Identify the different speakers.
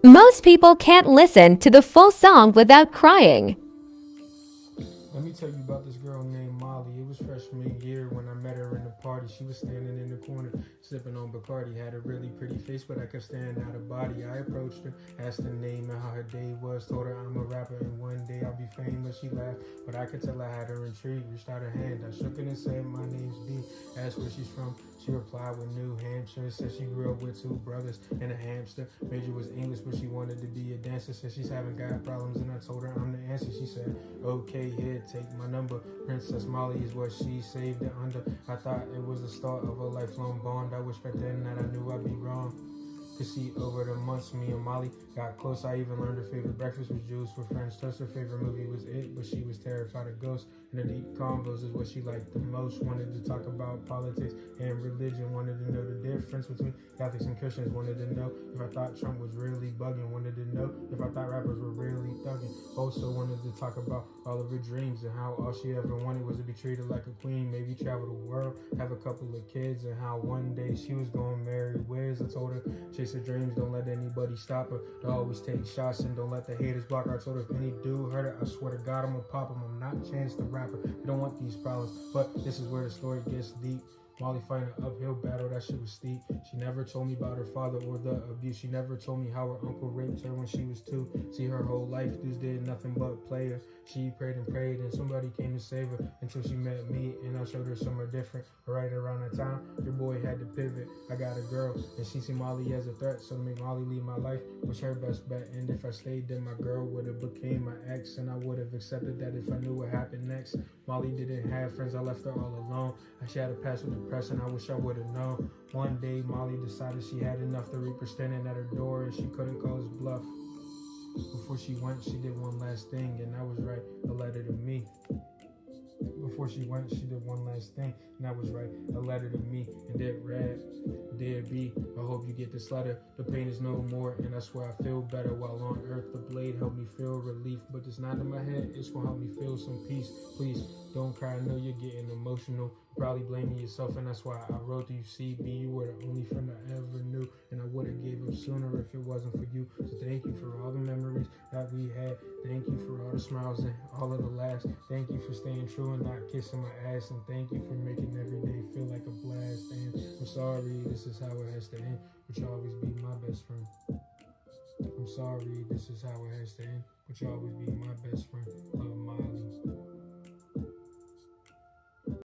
Speaker 1: Most people can't listen to the full song without crying.
Speaker 2: Let me tell you about this girl named Molly. It was freshman year when I met her in the party. She was standing in the corner, sipping on Bacardi. Had a really pretty face, but I kept staring at her body. I approached her, asked her name and how her day was. Told her I'm a rapper and one day I'll be famous. She laughed, but I could tell I had her intrigued. Reached out her hand, I shook it and said, "My name's B." Asked where she's from. She replied with New Hampshire. Said she grew up with two brothers and a hamster. Major was English, but she wanted to be a dancer. Said she's having God problems, and I told her I'm the answer. She said, "Okay, here, take my number." Princess Molly is what she saved it under. I thought it was the start of a lifelong bond. I wish back then that I knew I'd be wrong. To see over the months, me and Molly got close. I even learned her favorite breakfast was Jews for French toast. Her favorite movie was It, but she was terrified of ghosts. And the deep convos is what she liked the most. Wanted to talk about politics and religion. Wanted to know the difference between Catholics and Christians. Wanted to know if I thought Trump was really bugging. Wanted to know if I thought rappers were really thugging. Also wanted to talk about all of her dreams and how all she ever wanted was to be treated like a queen. Maybe travel the world, have a couple of kids, and how one day she was going to marry Wiz. I told her chase her dreams, don't let anybody stop her. To always take shots and don't let the haters block her. I told her if any dude hurt her, I swear to God I'm gonna pop him. I'm not Chance the Rapper. I don't want these problems, but this is where the story gets deep. Molly fighting an uphill battle, that shit was steep. She never told me about her father or the abuse. She never told me how her uncle raped her when she was 2. See, her whole life, dudes did nothing but play her. She prayed and somebody came to save her until she met me, and I showed her somewhere different. But right around that time, your boy had to pivot. I got a girl, and she see Molly as a threat, so to make Molly leave my life was her best bet. And if I stayed, then my girl would have became my ex, and I would have accepted that if I knew what happened next. Molly didn't have friends, I left her all alone. She had a past with depression, I wish I would have known. One day, Molly decided she had enough. The Reaper standing at her door, and she couldn't call his bluff. Before she went, she did one last thing, and that was write a letter to me. Before she went, she did one last thing, and that was write a letter to me. And it read, "Dear B, I hope you get this letter. The pain is no more, and I swear I feel better while on earth. The blade helped me feel relief, but it's not in my head. It's gonna help me feel some peace. Please don't cry. I know you're getting emotional. Probably blaming yourself, and that's why I wrote to you. CB, you were the only friend I ever knew, and I would have gave up sooner if it wasn't for you. So thank you for all the memories that we had. Thank you for all the smiles and all of the laughs. Thank you for staying true and not kissing my ass, and thank you for making every day feel like a blast. And I'm sorry, this is how it has to end, but you'll always be my best friend. I'm sorry, this is how it has to end, but you'll always be my best friend. Love, Molly."